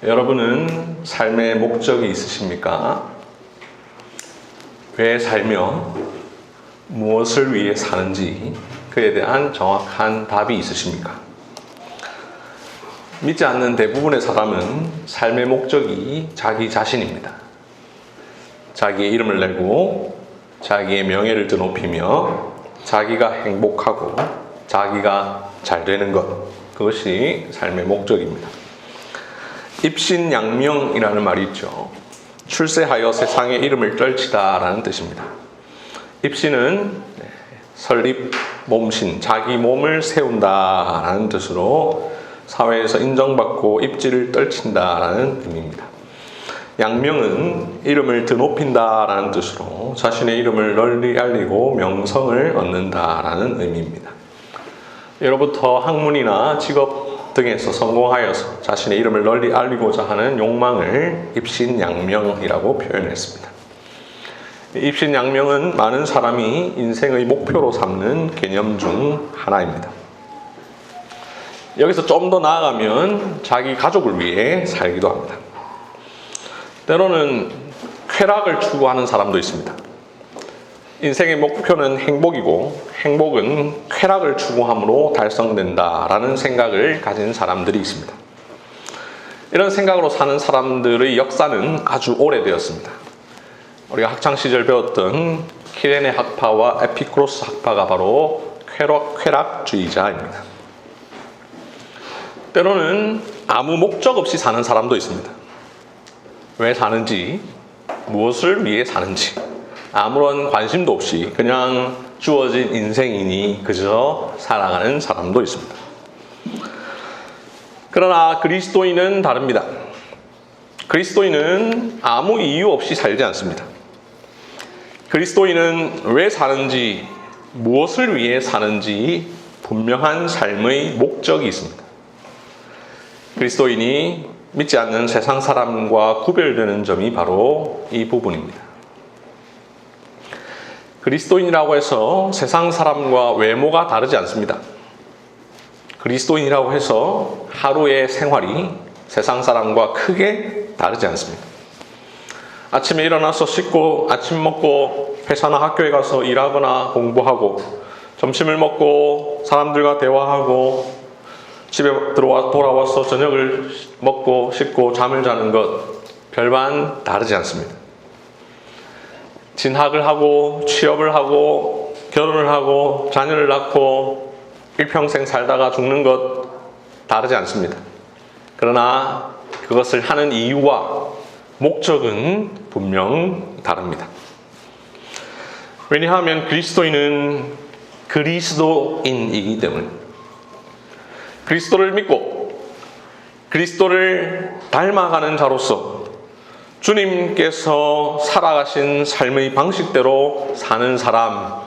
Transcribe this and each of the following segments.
여러분은 삶의 목적이 있으십니까? 왜 살며 무엇을 위해 사는지 그에 대한 정확한 답이 있으십니까? 믿지 않는 대부분의 사람은 삶의 목적이 자기 자신입니다. 자기의 이름을 내고 자기의 명예를 드높이며 자기가 행복하고 자기가 잘 되는 것, 그것이 삶의 목적입니다. 입신양명이라는 말이 있죠. 출세하여 세상의 이름을 떨치다 라는 뜻입니다. 입신은 설립, 몸신, 자기 몸을 세운다 라는 뜻으로 사회에서 인정받고 입지를 떨친다 라는 의미입니다. 양명은 이름을 드높인다 라는 뜻으로 자신의 이름을 널리 알리고 명성을 얻는다 라는 의미입니다. 예로부터 학문이나 직업 등에서 성공하여서 자신의 이름을 널리 알리고자 하는 욕망을 입신양명이라고 표현했습니다. 입신양명은 많은 사람이 인생의 목표로 삼는 개념 중 하나입니다. 여기서 좀 더 나아가면 자기 가족을 위해 살기도 합니다. 때로는 쾌락을 추구하는 사람도 있습니다. 인생의 목표는 행복이고 행복은 쾌락을 추구함으로 달성된다라는 생각을 가진 사람들이 있습니다. 이런 생각으로 사는 사람들의 역사는 아주 오래되었습니다. 우리가 학창시절 배웠던 키레네 학파와 에피쿠로스 학파가 바로 쾌락주의자입니다. 때로는 아무 목적 없이 사는 사람도 있습니다. 왜 사는지, 무엇을 위해 사는지 아무런 관심도 없이 그냥 주어진 인생이니 그저 살아가는 사람도 있습니다. 그러나 그리스도인은 다릅니다. 그리스도인은 아무 이유 없이 살지 않습니다. 그리스도인은 왜 사는지, 무엇을 위해 사는지 분명한 삶의 목적이 있습니다. 그리스도인이 믿지 않는 세상 사람과 구별되는 점이 바로 이 부분입니다. 그리스도인이라고 해서 세상 사람과 외모가 다르지 않습니다. 그리스도인이라고 해서 하루의 생활이 세상 사람과 크게 다르지 않습니다. 아침에 일어나서 씻고 아침 먹고 회사나 학교에 가서 일하거나 공부하고 점심을 먹고 사람들과 대화하고 집에 돌아와서 저녁을 먹고 씻고 잠을 자는 것 별반 다르지 않습니다. 진학을 하고 취업을 하고 결혼을 하고 자녀를 낳고 일평생 살다가 죽는 것 다르지 않습니다. 그러나 그것을 하는 이유와 목적은 분명 다릅니다. 왜냐하면 그리스도인은 그리스도인이기 때문입니다. 그리스도를 믿고 그리스도를 닮아가는 자로서 주님께서 살아가신 삶의 방식대로 사는 사람,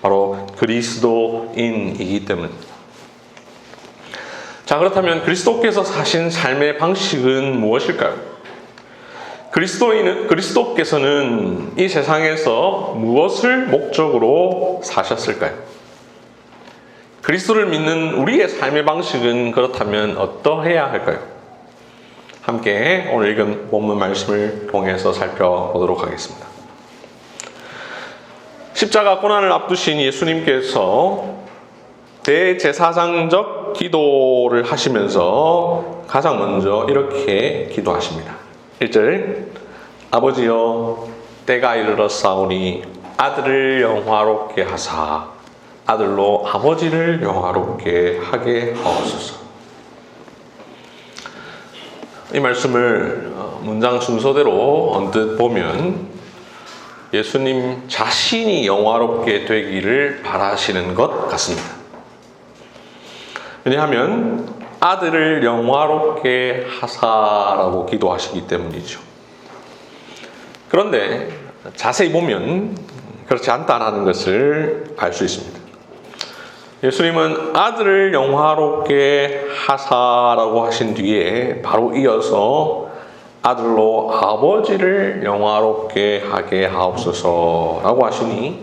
바로 그리스도인이기 때문입니다. 자, 그렇다면 그리스도께서 사신 삶의 방식은 무엇일까요? 그리스도께서는 이 세상에서 무엇을 목적으로 사셨을까요? 그리스도를 믿는 우리의 삶의 방식은 그렇다면 어떠해야 할까요? 함께 오늘 읽은 본문 말씀을 통해서 살펴보도록 하겠습니다. 십자가 고난을 앞두신 예수님께서 대제사장적 기도를 하시면서 가장 먼저 이렇게 기도하십니다. 1절, 아버지여 때가 이르렀사오니 아들을 영화롭게 하사 아들로 아버지를 영화롭게 하게 하옵소서. 이 말씀을 문장 순서대로 언뜻 보면 예수님 자신이 영화롭게 되기를 바라시는 것 같습니다. 왜냐하면 아들을 영화롭게 하사라고 기도하시기 때문이죠. 그런데 자세히 보면 그렇지 않다는 것을 알 수 있습니다. 예수님은 아들을 영화롭게 하사라고 하신 뒤에 바로 이어서 아들로 아버지를 영화롭게 하게 하옵소서라고 하시니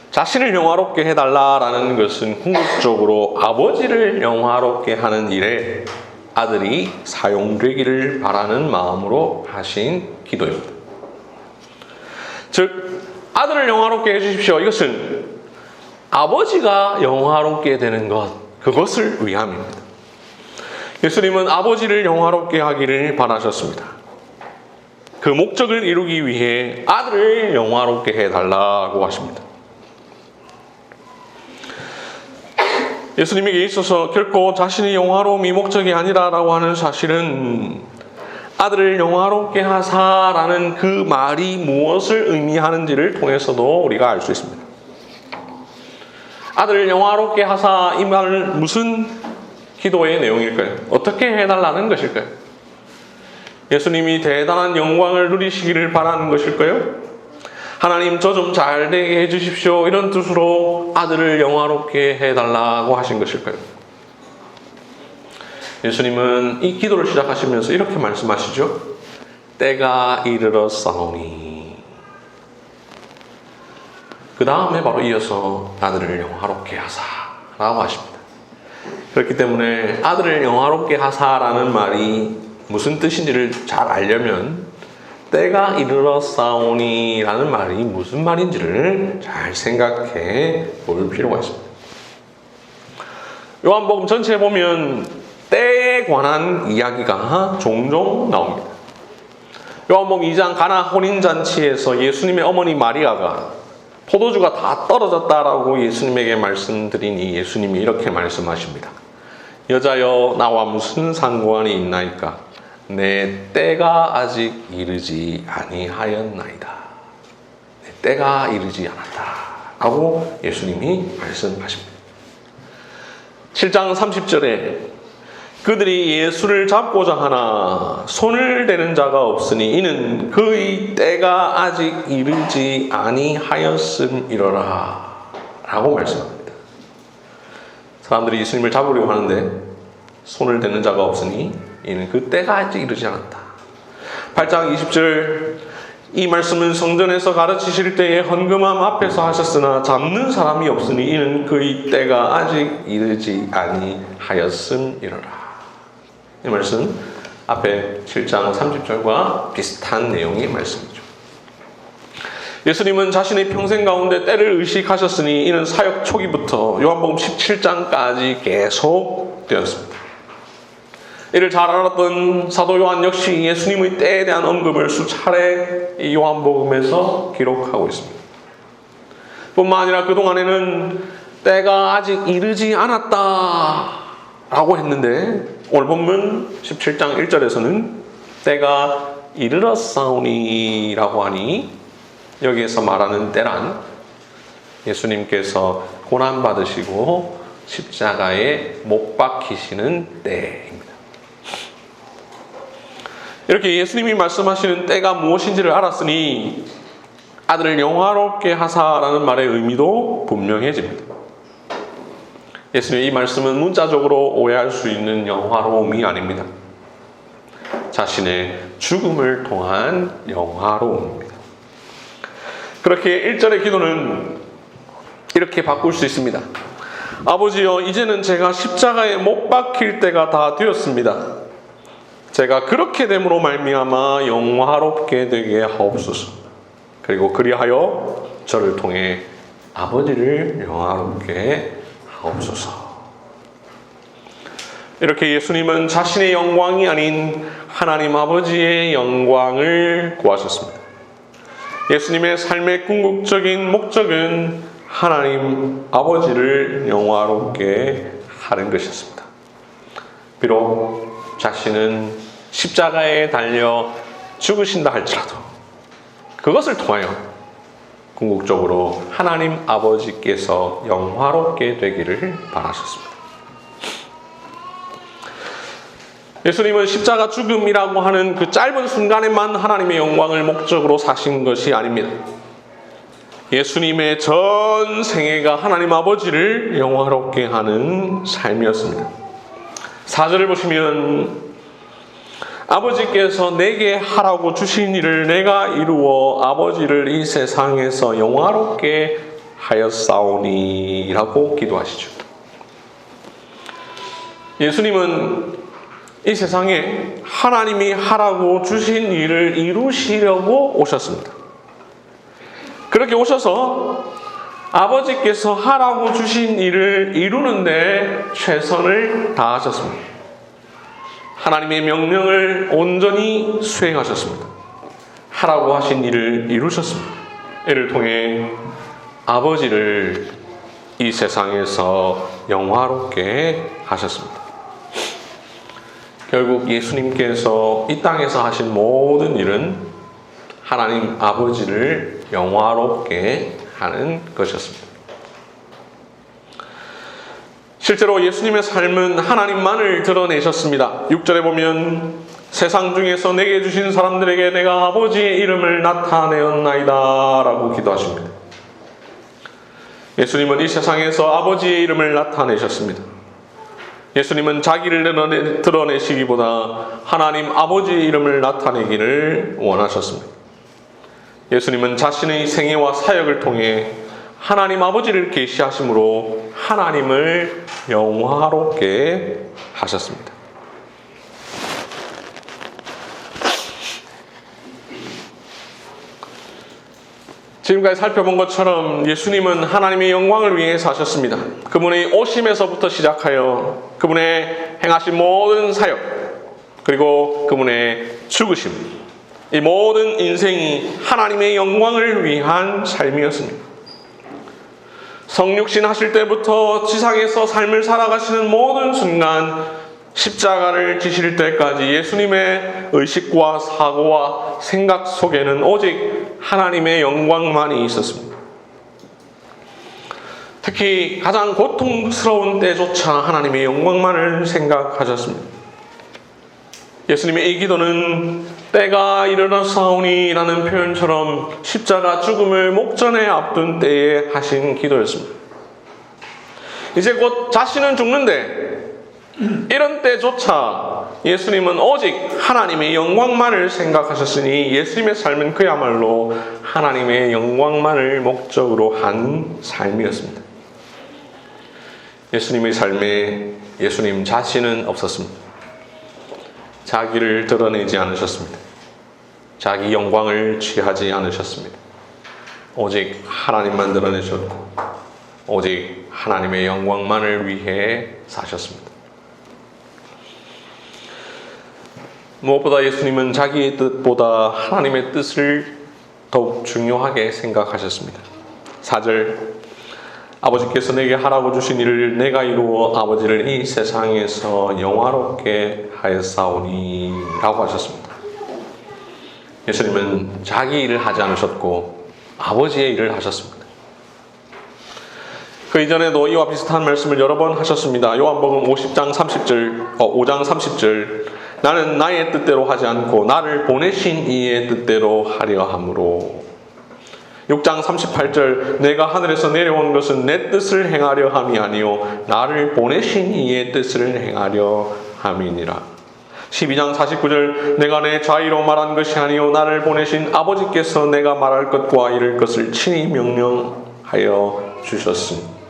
자신을 영화롭게 해달라라는 것은 궁극적으로 아버지를 영화롭게 하는 일에 아들이 사용되기를 바라는 마음으로 하신 기도입니다. 즉 아들을 영화롭게 해주십시오. 이것은 아버지가 영화롭게 되는 것, 그것을 위함입니다. 예수님은 아버지를 영화롭게 하기를 바라셨습니다. 그 목적을 이루기 위해 아들을 영화롭게 해달라고 하십니다. 예수님에게 있어서 결코 자신의 영화로움이 목적이 아니라라고 하는 사실은 아들을 영화롭게 하사라는 그 말이 무엇을 의미하는지를 통해서도 우리가 알 수 있습니다. 아들을 영화롭게 하사, 이 말은 무슨 기도의 내용일까요? 어떻게 해달라는 것일까요? 예수님이 대단한 영광을 누리시기를 바라는 것일까요? 하나님 저 좀 잘 되게 해주십시오, 이런 뜻으로 아들을 영화롭게 해달라고 하신 것일까요? 예수님은 이 기도를 시작하시면서 이렇게 말씀하시죠. 때가 이르렀사오니. 그 다음에 바로 이어서 아들을 영화롭게 하사라고 하십니다. 그렇기 때문에 아들을 영화롭게 하사라는 말이 무슨 뜻인지를 잘 알려면 때가 이르렀사오니 라는 말이 무슨 말인지를 잘 생각해 볼 필요가 있습니다. 요한복음 전체에 보면 때에 관한 이야기가 종종 나옵니다. 요한복음 2장 가나 혼인잔치에서 예수님의 어머니 마리아가 포도주가 다 떨어졌다라고 예수님에게 말씀드리니 예수님이 이렇게 말씀하십니다. 여자여 나와 무슨 상관이 있나이까? 내 때가 아직 이르지 아니하였나이다. 내 때가 이르지 않았다 라고 예수님이 말씀하십니다. 7장 30절에 그들이 예수를 잡고자 하나 손을 대는 자가 없으니 이는 그의 때가 아직 이르지 아니하였음이로라 라고 말씀합니다. 사람들이 예수님을 잡으려고 하는데 손을 대는 자가 없으니 이는 그 때가 아직 이르지 않았다. 8장 20절 이 말씀은 성전에서 가르치실 때에 헌금함 앞에서 하셨으나 잡는 사람이 없으니 이는 그의 때가 아직 이르지 아니하였음이로라. 이 말씀 앞에 7장 30절과 비슷한 내용의 말씀이죠. 예수님은 자신의 평생 가운데 때를 의식하셨으니 이는 사역 초기부터 요한복음 17장까지 계속 되었습니다. 이를 잘 알았던 사도 요한 역시 예수님의 때에 대한 언급을 수차례 이 요한복음에서 기록하고 있습니다. 뿐만 아니라 그동안에는 때가 아직 이르지 않았다 라고 했는데 오늘 본문 17장 1절에서는 때가 이르렀사오니 라고 하니 여기에서 말하는 때란 예수님께서 고난받으시고 십자가에 못 박히시는 때입니다. 이렇게 예수님이 말씀하시는 때가 무엇인지를 알았으니 아들을 영화롭게 하사라는 말의 의미도 분명해집니다. 예수님의 이 말씀은 문자적으로 오해할 수 있는 영화로움이 아닙니다. 자신의 죽음을 통한 영화로움입니다. 그렇게 1절의 기도는 이렇게 바꿀 수 있습니다. 아버지여 이제는 제가 십자가에 못 박힐 때가 다 되었습니다. 제가 그렇게 됨으로 말미암아 영화롭게 되게 하옵소서. 그리고 그리하여 저를 통해 아버지를 영화롭게 하옵소서. 이렇게 예수님은 자신의 영광이 아닌 하나님 아버지의 영광을 구하셨습니다. 예수님의 삶의 궁극적인 목적은 하나님 아버지를 영화롭게 하는 것이었습니다. 비록 자신은 십자가에 달려 죽으신다 할지라도 그것을 통하여 궁극적으로 하나님 아버지께서 영화롭게 되기를 바라셨습니다. 예수님은 십자가 죽음이라고 하는 그 짧은 순간에만 하나님의 영광을 목적으로 사신 것이 아닙니다. 예수님의 전 생애가 하나님 아버지를 영화롭게 하는 삶이었습니다. 4절을 보시면 아버지께서 내게 하라고 주신 일을 내가 이루어 아버지를 이 세상에서 영화롭게 하였사오니 라고 기도하시죠. 예수님은 이 세상에 하나님이 하라고 주신 일을 이루시려고 오셨습니다. 그렇게 오셔서 아버지께서 하라고 주신 일을 이루는데 최선을 다하셨습니다. 하나님의 명령을 온전히 수행하셨습니다. 하라고 하신 일을 이루셨습니다. 이를 통해 아버지를 이 세상에서 영화롭게 하셨습니다. 결국 예수님께서 이 땅에서 하신 모든 일은 하나님 아버지를 영화롭게 하는 것이었습니다. 실제로 예수님의 삶은 하나님만을 드러내셨습니다. 6절에 보면 세상 중에서 내게 주신 사람들에게 내가 아버지의 이름을 나타내었나이다 라고 기도하십니다. 예수님은 이 세상에서 아버지의 이름을 나타내셨습니다. 예수님은 자기를 드러내시기보다 하나님 아버지의 이름을 나타내기를 원하셨습니다. 예수님은 자신의 생애와 사역을 통해 하나님 아버지를 계시하심으로 하나님을 영화롭게 하셨습니다. 지금까지 살펴본 것처럼 예수님은 하나님의 영광을 위해 사셨습니다. 그분의 오심에서부터 시작하여 그분의 행하신 모든 사역, 그리고 그분의 죽으심, 이 모든 인생이 하나님의 영광을 위한 삶이었습니다. 성육신 하실 때부터 지상에서 삶을 살아가시는 모든 순간, 십자가를 지실 때까지 예수님의 의식과 사고와 생각 속에는 오직 하나님의 영광만이 있었습니다. 특히 가장 고통스러운 때조차 하나님의 영광만을 생각하셨습니다. 예수님의 이 기도는 때가 이르렀사오니 라는 표현처럼 십자가 죽음을 목전에 앞둔 때에 하신 기도였습니다. 이제 곧 자신은 죽는데 이런 때조차 예수님은 오직 하나님의 영광만을 생각하셨으니 예수님의 삶은 그야말로 하나님의 영광만을 목적으로 한 삶이었습니다. 예수님의 삶에 예수님 자신은 없었습니다. 자기를 드러내지 않으셨습니다. 자기 영광을 취하지 않으셨습니다. 오직 하나님만 드러내셨고 오직 하나님의 영광만을 위해 사셨습니다. 무엇보다 예수님은 자기의 뜻보다 하나님의 뜻을 더욱 중요하게 생각하셨습니다. 4절, 아버지께서 내게 하라고 주신 일을 내가 이루어 아버지를 이 세상에서 영화롭게 하였사오니 라고 하셨습니다. 예수님은 자기 일을 하지 않으셨고 아버지의 일을 하셨습니다. 그 이전에도 이와 비슷한 말씀을 여러 번 하셨습니다. 요한복음 5장 30절 나는 나의 뜻대로 하지 않고 나를 보내신 이의 뜻대로 하려 함으로. 6장 38절 내가 하늘에서 내려온 것은 내 뜻을 행하려 함이 아니요 나를 보내신 이의 뜻을 행하려 함이니라. 12장 49절 내가 내 자의로 말한 것이 아니요 나를 보내신 아버지께서 내가 말할 것과 이를 것을 친히 명령하여 주셨으니.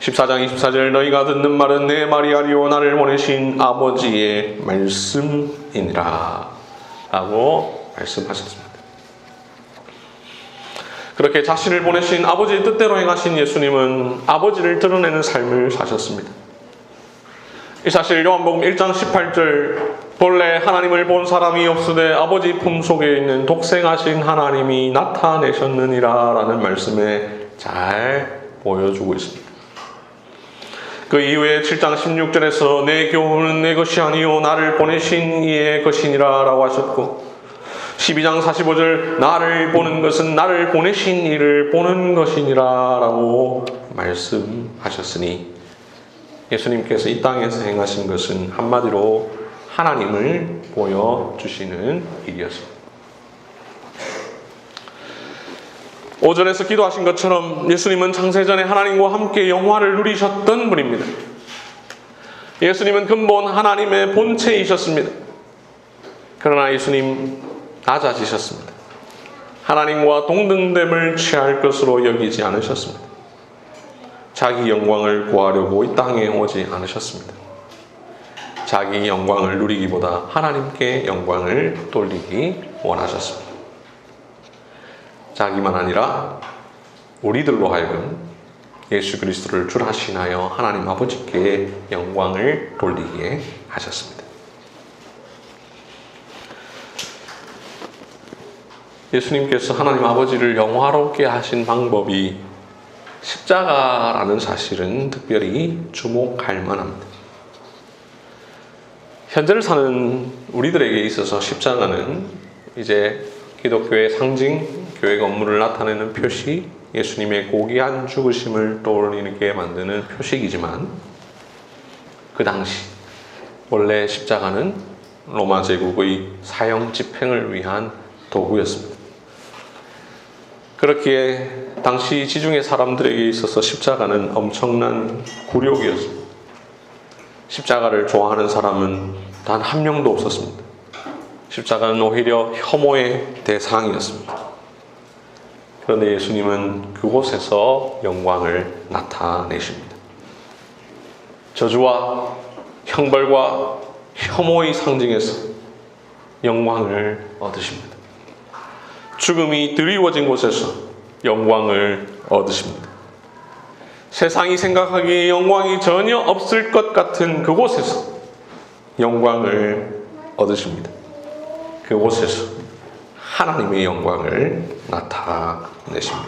14장 24절 너희가 듣는 말은 내 말이 아니요 나를 보내신 아버지의 말씀이니라 라고 말씀하셨습니다. 그렇게 자신을 보내신 아버지의 뜻대로 행하신 예수님은 아버지를 드러내는 삶을 사셨습니다. 이 사실 요한복음 1장 18절 본래 하나님을 본 사람이 없으되 아버지 품속에 있는 독생하신 하나님이 나타내셨느니라 라는 말씀에 잘 보여주고 있습니다. 그 이후에 7장 16절에서 내 교훈은 내 것이 아니요 나를 보내신 이의 것이니라 라고 하셨고 12장 45절 나를 보는 것은 나를 보내신 이를 보는 것이니라 라고 말씀하셨으니 예수님께서 이 땅에서 행하신 것은 한마디로 하나님을 보여주시는 일이었습니다. 5절에서 기도하신 것처럼 예수님은 창세전에 하나님과 함께 영화를 누리셨던 분입니다. 예수님은 근본 하나님의 본체이셨습니다. 그러나 예수님 낮아지셨습니다. 하나님과 동등됨을 취할 것으로 여기지 않으셨습니다. 자기 영광을 구하려고 이 땅에 오지 않으셨습니다. 자기 영광을 누리기보다 하나님께 영광을 돌리기 원하셨습니다. 자기만 아니라 우리들로 하여금 예수 그리스도를 줄 하시나여 하나님 아버지께 영광을 돌리게 하셨습니다. 예수님께서 하나님 아버지를 영화롭게 하신 방법이 십자가라는 사실은 특별히 주목할 만합니다. 현재를 사는 우리들에게 있어서 십자가는 이제 기독교의 상징, 교회 업무를 나타내는 표시, 예수님의 고귀한 죽으심을 떠올리게 만드는 표식이지만 그 당시 원래 십자가는 로마 제국의 사형 집행을 위한 도구였습니다. 그렇기에 당시 지중해 사람들에게 있어서 십자가는 엄청난 굴욕이었습니다. 십자가를 좋아하는 사람은 단 한 명도 없었습니다. 십자가는 오히려 혐오의 대상이었습니다. 그런데 예수님은 그곳에서 영광을 나타내십니다. 저주와 형벌과 혐오의 상징에서 영광을 얻으십니다. 죽음이 드리워진 곳에서 영광을 얻으십니다. 세상이 생각하기에 영광이 전혀 없을 것 같은 그곳에서 영광을 얻으십니다. 그곳에서 하나님의 영광을 나타내십니다.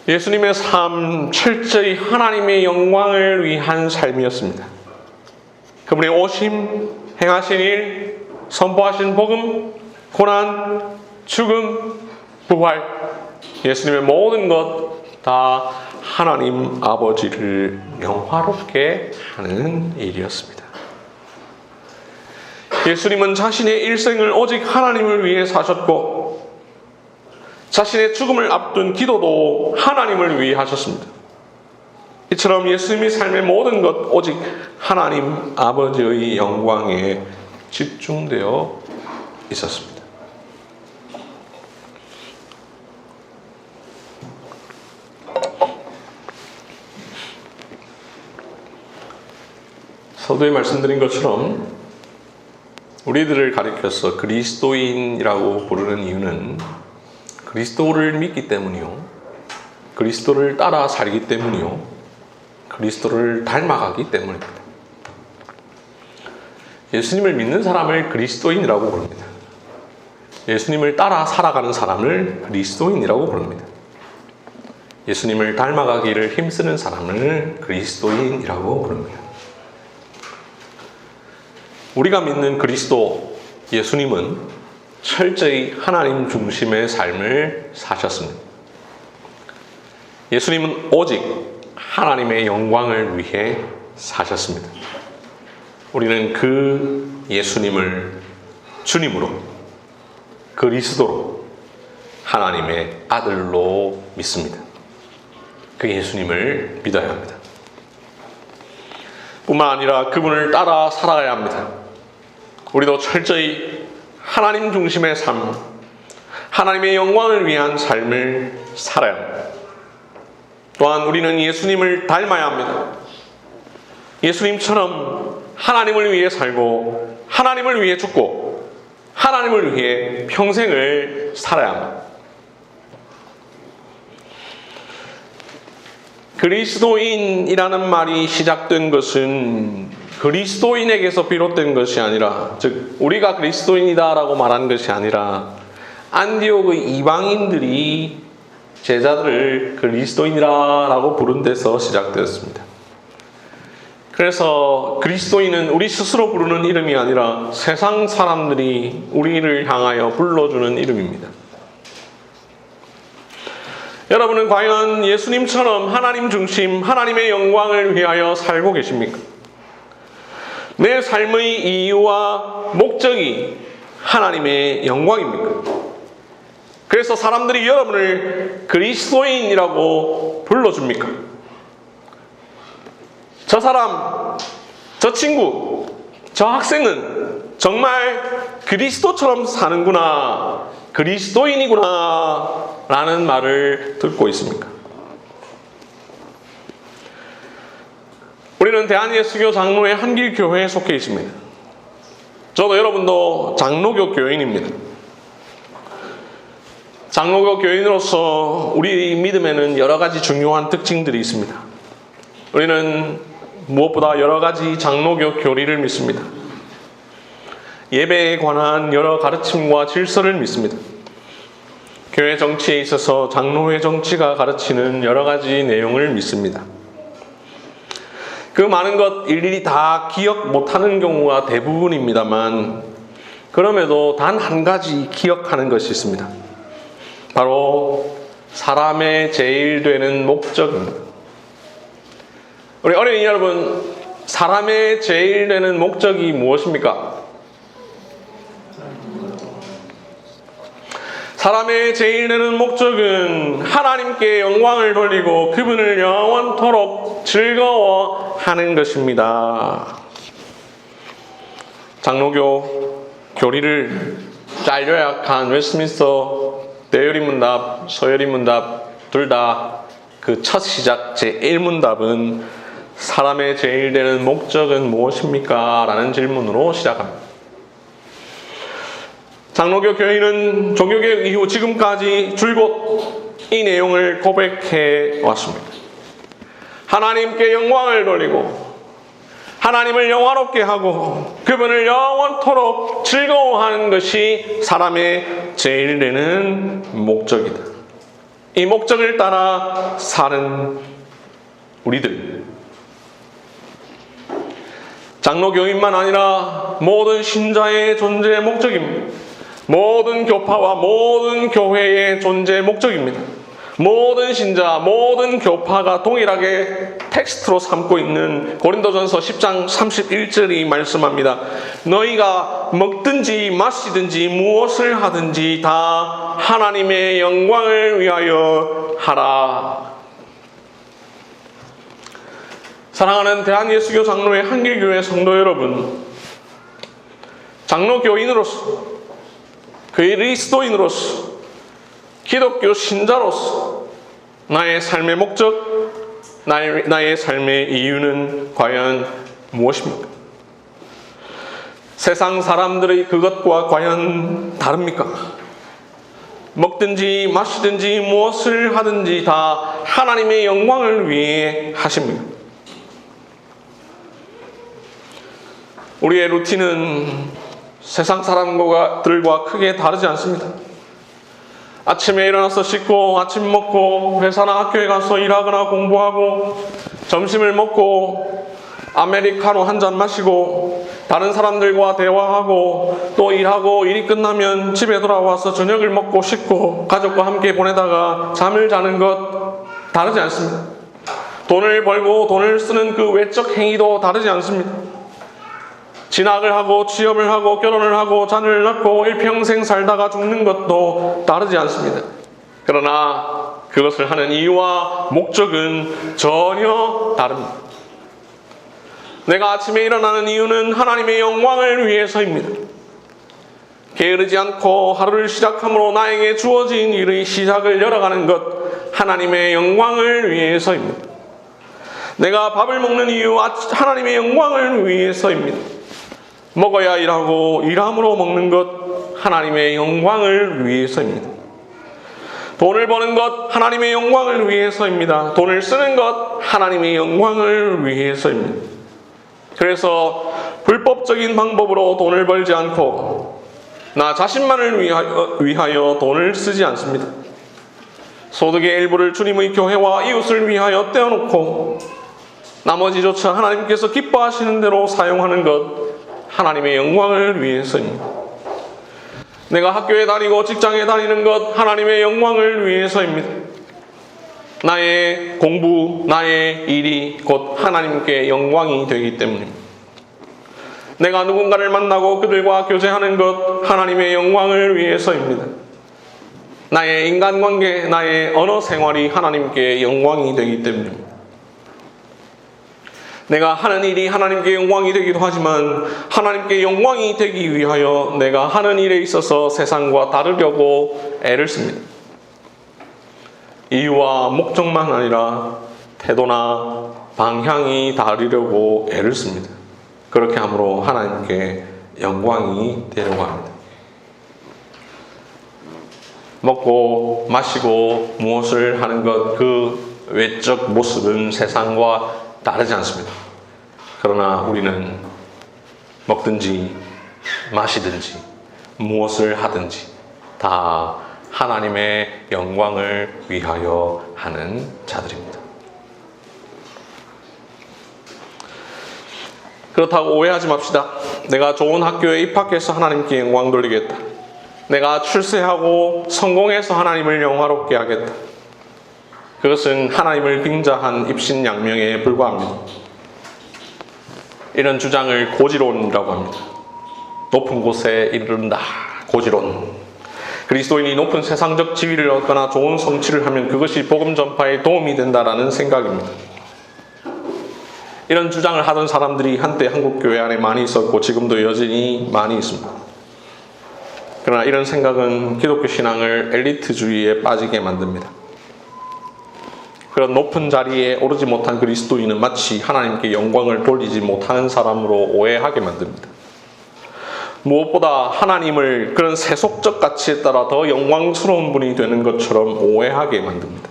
예수님의 삶, 철저히 하나님의 영광을 위한 삶이었습니다. 그분의 오심, 행하신 일, 선포하신 복음, 고난, 죽음, 부활, 예수님의 모든 것 다 하나님 아버지를 영화롭게 하는 일이었습니다. 예수님은 자신의 일생을 오직 하나님을 위해 사셨고 자신의 죽음을 앞둔 기도도 하나님을 위해 하셨습니다. 이처럼 예수님의 삶의 모든 것 오직 하나님 아버지의 영광에 집중되어 있었습니다. 서두에 말씀드린 것처럼 우리들을 가리켜서 그리스도인이라고 부르는 이유는 그리스도를 믿기 때문이요, 그리스도를 따라 살기 때문이요, 그리스도를 닮아가기 때문입니다. 예수님을 믿는 사람을 그리스도인이라고 부릅니다. 예수님을 따라 살아가는 사람을 그리스도인이라고 부릅니다. 예수님을 닮아가기를 힘쓰는 사람을 그리스도인이라고 부릅니다. 우리가 믿는 그리스도 예수님은 철저히 하나님 중심의 삶을 사셨습니다. 예수님은 오직 하나님의 영광을 위해 사셨습니다. 우리는 그 예수님을 주님으로, 그리스도로, 하나님의 아들로 믿습니다. 그 예수님을 믿어야 합니다. 뿐만 아니라 그분을 따라 살아가야 합니다. 우리도 철저히 하나님 중심의 삶, 하나님의 영광을 위한 삶을 살아야 합니다. 또한 우리는 예수님을 닮아야 합니다. 예수님처럼 하나님을 위해 살고 하나님을 위해 죽고 하나님을 위해 평생을 살아야 합니다. 그리스도인이라는 말이 시작된 것은 그리스도인에게서 비롯된 것이 아니라, 즉 우리가 그리스도인이다라고 말한 것이 아니라 안디옥의 이방인들이 제자들을 그리스도인이라고 부른 데서 시작되었습니다. 그래서 그리스도인은 우리 스스로 부르는 이름이 아니라 세상 사람들이 우리를 향하여 불러주는 이름입니다. 여러분은 과연 예수님처럼 하나님 중심, 하나님의 영광을 위하여 살고 계십니까? 내 삶의 이유와 목적이 하나님의 영광입니까? 그래서 사람들이 여러분을 그리스도인이라고 불러줍니까? 저 사람, 저 친구, 저 학생은 정말 그리스도처럼 사는구나, 그리스도인이구나 라는 말을 듣고 있습니까? 우리는 대한예수교 장로회 한길교회에 속해 있습니다. 저도 여러분도 장로교 교인입니다. 장로교 교인으로서 우리 믿음에는 여러 가지 중요한 특징들이 있습니다. 우리는 무엇보다 여러 가지 장로교 교리를 믿습니다. 예배에 관한 여러 가르침과 질서를 믿습니다. 교회 정치에 있어서 장로회 정치가 가르치는 여러 가지 내용을 믿습니다. 그 많은 것 일일이 다 기억 못하는 경우가 대부분입니다만 그럼에도 단 한 가지 기억하는 것이 있습니다. 바로 사람의 제일 되는 목적입니다. 우리 어린이 여러분, 사람의 제일 되는 목적이 무엇입니까? 사람의 제일 되는 목적은 하나님께 영광을 돌리고 그분을 영원토록 즐거워하는 것입니다. 장로교 교리를 잘 요약한 웨스트민스터 대열인문답, 서열인문답 둘 다 그 첫 시작 제1문답은 사람의 제일 되는 목적은 무엇입니까? 라는 질문으로 시작합니다. 장로교 교인은 종교개혁 이후 지금까지 줄곧 이 내용을 고백해 왔습니다. 하나님께 영광을 돌리고 하나님을 영화롭게 하고 그분을 영원토록 즐거워하는 것이 사람의 제일 되는 목적이다. 이 목적을 따라 사는 우리들, 장로교인만 아니라 모든 신자의 존재 목적입니다. 모든 교파와 모든 교회의 존재 목적입니다. 모든 신자, 모든 교파가 동일하게 텍스트로 삼고 있는 고린도전서 10장 31절이 말씀합니다. 너희가 먹든지 마시든지 무엇을 하든지 다 하나님의 영광을 위하여 하라. 사랑하는 대한예수교 장로회 한길교회 성도 여러분, 장로교인으로서 그리스도인으로서 기독교 신자로서 나의 삶의 목적, 나의 삶의 이유는 과연 무엇입니까? 세상 사람들의 그것과 과연 다릅니까? 먹든지 마시든지 무엇을 하든지 다 하나님의 영광을 위해 하십니다. 우리의 루틴은 세상 사람들과 크게 다르지 않습니다. 아침에 일어나서 씻고 아침 먹고 회사나 학교에 가서 일하거나 공부하고 점심을 먹고 아메리카노 한 잔 마시고 다른 사람들과 대화하고 또 일하고 일이 끝나면 집에 돌아와서 저녁을 먹고 씻고 가족과 함께 보내다가 잠을 자는 것 다르지 않습니다. 돈을 벌고 돈을 쓰는 그 외적 행위도 다르지 않습니다. 진학을 하고 취업을 하고 결혼을 하고 자녀를 낳고 일평생 살다가 죽는 것도 다르지 않습니다. 그러나 그것을 하는 이유와 목적은 전혀 다릅니다. 내가 아침에 일어나는 이유는 하나님의 영광을 위해서입니다. 게으르지 않고 하루를 시작함으로 나에게 주어진 일의 시작을 열어가는 것, 하나님의 영광을 위해서입니다. 내가 밥을 먹는 이유, 하나님의 영광을 위해서입니다. 먹어야 일하고 일함으로 먹는 것, 하나님의 영광을 위해서입니다. 돈을 버는 것, 하나님의 영광을 위해서입니다. 돈을 쓰는 것, 하나님의 영광을 위해서입니다. 그래서 불법적인 방법으로 돈을 벌지 않고 나 자신만을 위하여 돈을 쓰지 않습니다. 소득의 일부를 주님의 교회와 이웃을 위하여 떼어놓고 나머지조차 하나님께서 기뻐하시는 대로 사용하는 것, 하나님의 영광을 위해서입니다. 내가 학교에 다니고 직장에 다니는 것, 하나님의 영광을 위해서입니다. 나의 공부, 나의 일이 곧 하나님께 영광이 되기 때문입니다. 내가 누군가를 만나고 그들과 교제하는 것, 하나님의 영광을 위해서입니다. 나의 인간관계, 나의 언어 생활이 하나님께 영광이 되기 때문입니다. 내가 하는 일이 하나님께 영광이 되기도 하지만 하나님께 영광이 되기 위하여 내가 하는 일에 있어서 세상과 다르려고 애를 씁니다. 이유와 목적만 아니라 태도나 방향이 다르려고 애를 씁니다. 그렇게 함으로 하나님께 영광이 되려고 합니다. 먹고 마시고 무엇을 하는 것, 그 외적 모습은 세상과 다르지 않습니다. 그러나 우리는 먹든지 마시든지 무엇을 하든지 다 하나님의 영광을 위하여 하는 자들입니다. 그렇다고 오해하지 맙시다. 내가 좋은 학교에 입학해서 하나님께 영광 돌리겠다. 내가 출세하고 성공해서 하나님을 영화롭게 하겠다. 그것은 하나님을 빙자한 입신양명에 불과합니다. 이런 주장을 고지론이라고 합니다. 높은 곳에 이른다. 고지론. 그리스도인이 높은 세상적 지위를 얻거나 좋은 성취를 하면 그것이 복음 전파에 도움이 된다라는 생각입니다. 이런 주장을 하던 사람들이 한때 한국 교회 안에 많이 있었고 지금도 여전히 많이 있습니다. 그러나 이런 생각은 기독교 신앙을 엘리트주의에 빠지게 만듭니다. 그런 높은 자리에 오르지 못한 그리스도인은 마치 하나님께 영광을 돌리지 못하는 사람으로 오해하게 만듭니다. 무엇보다 하나님을 그런 세속적 가치에 따라 더 영광스러운 분이 되는 것처럼 오해하게 만듭니다.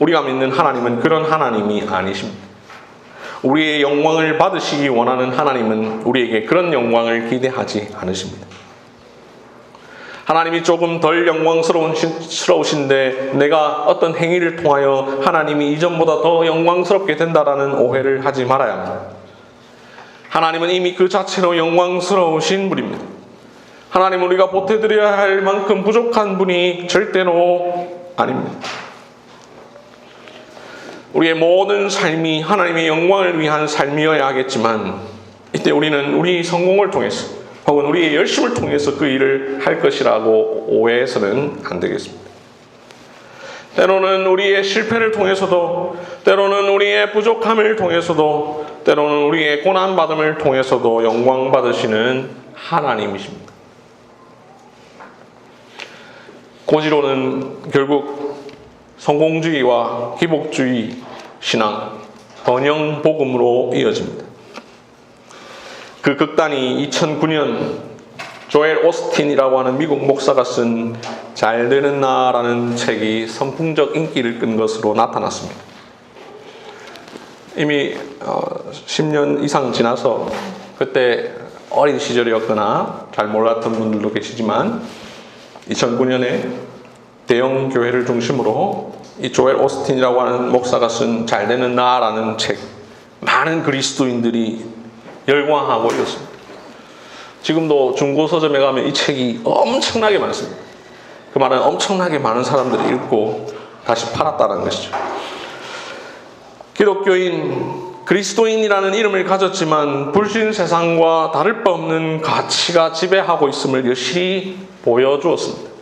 우리가 믿는 하나님은 그런 하나님이 아니십니다. 우리의 영광을 받으시기 원하는 하나님은 우리에게 그런 영광을 기대하지 않으십니다. 하나님이 조금 덜 영광스러우신데 내가 어떤 행위를 통하여 하나님이 이전보다 더 영광스럽게 된다라는 오해를 하지 말아야 합니다. 하나님은 이미 그 자체로 영광스러우신 분입니다. 하나님은 우리가 보태드려야 할 만큼 부족한 분이 절대로 아닙니다. 우리의 모든 삶이 하나님의 영광을 위한 삶이어야 하겠지만 이때 우리는 우리 성공을 통해서 혹은 우리의 열심을 통해서 그 일을 할 것이라고 오해해서는 안 되겠습니다. 때로는 우리의 실패를 통해서도, 때로는 우리의 부족함을 통해서도, 때로는 우리의 고난받음을 통해서도 영광 받으시는 하나님이십니다. 고지론은 결국 성공주의와 기복주의 신앙, 번영 복음으로 이어집니다. 그 극단이 2009년 조엘 오스틴이라고 하는 미국 목사가 쓴 잘 되는 나라는 책이 선풍적 인기를 끈 것으로 나타났습니다. 이미 10년 이상 지나서 그때 어린 시절이었거나 잘 몰랐던 분들도 계시지만 2009년에 대형 교회를 중심으로 이 조엘 오스틴이라고 하는 목사가 쓴 잘 되는 나라는 책, 많은 그리스도인들이 열광하고 있었습니다. 지금도 중고 서점에 가면 이 책이 엄청나게 많습니다. 그 말은 엄청나게 많은 사람들이 읽고 다시 팔았다는 것이죠. 기독교인, 그리스도인이라는 이름을 가졌지만 불신 세상과 다를 바 없는 가치가 지배하고 있음을 여실히 보여주었습니다.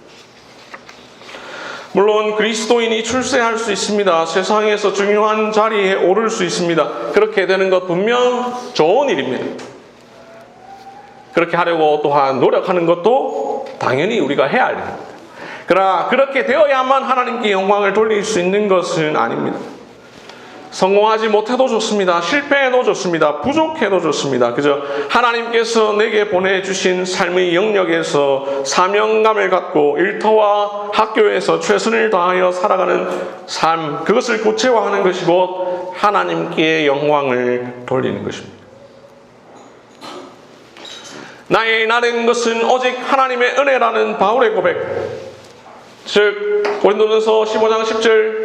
물론 그리스도인이 출세할 수 있습니다. 세상에서 중요한 자리에 오를 수 있습니다. 그렇게 되는 것 분명 좋은 일입니다. 그렇게 하려고 또한 노력하는 것도 당연히 우리가 해야 할 일입니다. 그러나 그렇게 되어야만 하나님께 영광을 돌릴 수 있는 것은 아닙니다. 성공하지 못해도 좋습니다. 실패해도 좋습니다. 부족해도 좋습니다. 그저 하나님께서 내게 보내주신 삶의 영역에서 사명감을 갖고 일터와 학교에서 최선을 다하여 살아가는 삶, 그것을 구체화하는 것이 곧 하나님께 영광을 돌리는 것입니다. 나의 나된 것은 오직 하나님의 은혜라는 바울의 고백, 즉 고린도전서 15장 10절,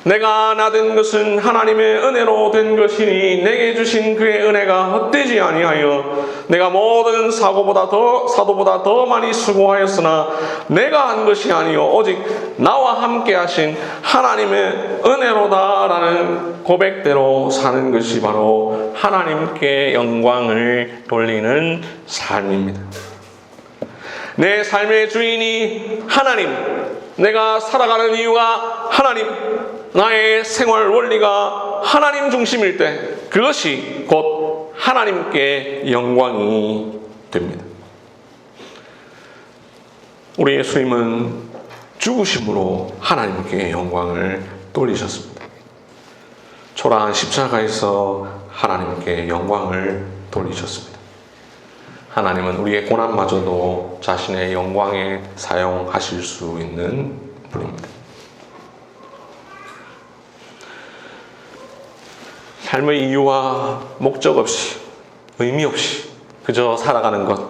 내가 나된 것은 하나님의 은혜로 된 것이니 내게 주신 그의 은혜가 헛되지 아니하여 내가 모든 사도보다 더 많이 수고하였으나 내가 한 것이 아니요 오직 나와 함께 하신 하나님의 은혜로다라는 고백대로 사는 것이 바로 하나님께 영광을 돌리는 삶입니다. 내 삶의 주인이 하나님, 내가 살아가는 이유가 하나님, 나의 생활 원리가 하나님 중심일 때 그것이 곧 하나님께 영광이 됩니다. 우리 예수님은 죽으심으로 하나님께 영광을 돌리셨습니다. 초라한 십자가에서 하나님께 영광을 돌리셨습니다. 하나님은 우리의 고난마저도 자신의 영광에 사용하실 수 있는 분입니다. 삶의 이유와 목적 없이, 의미 없이 그저 살아가는 것,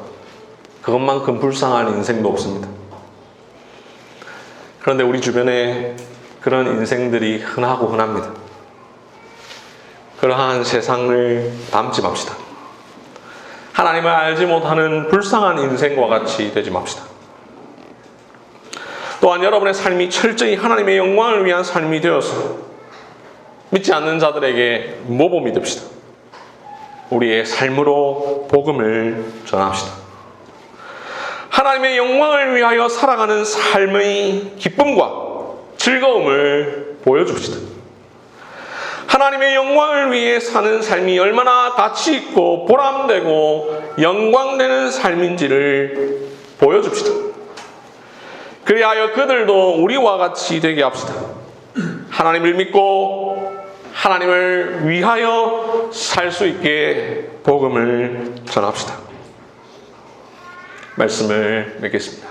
그것만큼 불쌍한 인생도 없습니다. 그런데 우리 주변에 그런 인생들이 흔하고 흔합니다. 그러한 세상을 담지 맙시다. 하나님을 알지 못하는 불쌍한 인생과 같이 되지 맙시다. 또한 여러분의 삶이 철저히 하나님의 영광을 위한 삶이 되어서 믿지 않는 자들에게 모범이 됩시다. 우리의 삶으로 복음을 전합시다. 하나님의 영광을 위하여 살아가는 삶의 기쁨과 즐거움을 보여줍시다. 하나님의 영광을 위해 사는 삶이 얼마나 가치 있고 보람되고 영광되는 삶인지를 보여줍시다. 그리하여 그들도 우리와 같이 되게 합시다. 하나님을 믿고 하나님을 위하여 살 수 있게 복음을 전합시다. 말씀을 맺겠습니다.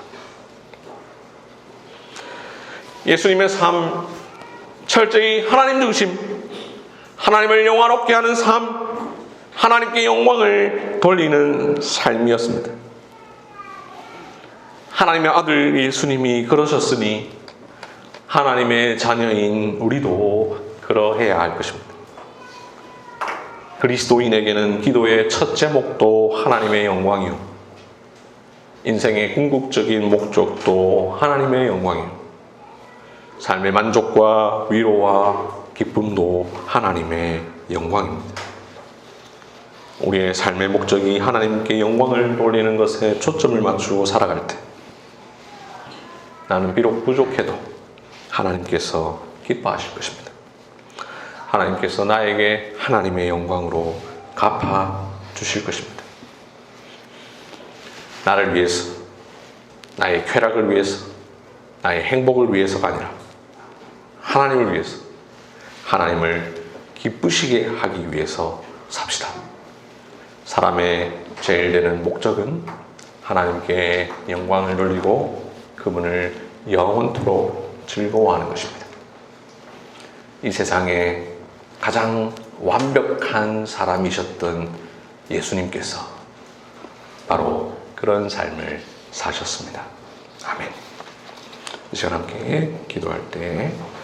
예수님의 삶, 철저히 하나님 중심, 하나님을 영화롭게 하는 삶, 하나님께 영광을 돌리는 삶이었습니다. 하나님의 아들 예수님이 그러셨으니 하나님의 자녀인 우리도 그러해야 할 것입니다. 그리스도인에게는 기도의 첫째 목도 하나님의 영광이요, 인생의 궁극적인 목적도 하나님의 영광이요, 삶의 만족과 위로와 기쁨도 하나님의 영광입니다. 우리의 삶의 목적이 하나님께 영광을 돌리는 것에 초점을 맞추고 살아갈 때 나는 비록 부족해도 하나님께서 기뻐하실 것입니다. 하나님께서 나에게 하나님의 영광으로 갚아주실 것입니다. 나를 위해서, 나의 쾌락을 위해서, 나의 행복을 위해서가 아니라 하나님을 위해서, 하나님을 기쁘시게 하기 위해서 삽시다. 사람의 제일 되는 목적은 하나님께 영광을 돌리고 그분을 영원토록 즐거워하는 것입니다. 이 세상에 가장 완벽한 사람이셨던 예수님께서 바로 그런 삶을 사셨습니다. 아멘. 이 시간 함께 기도할 때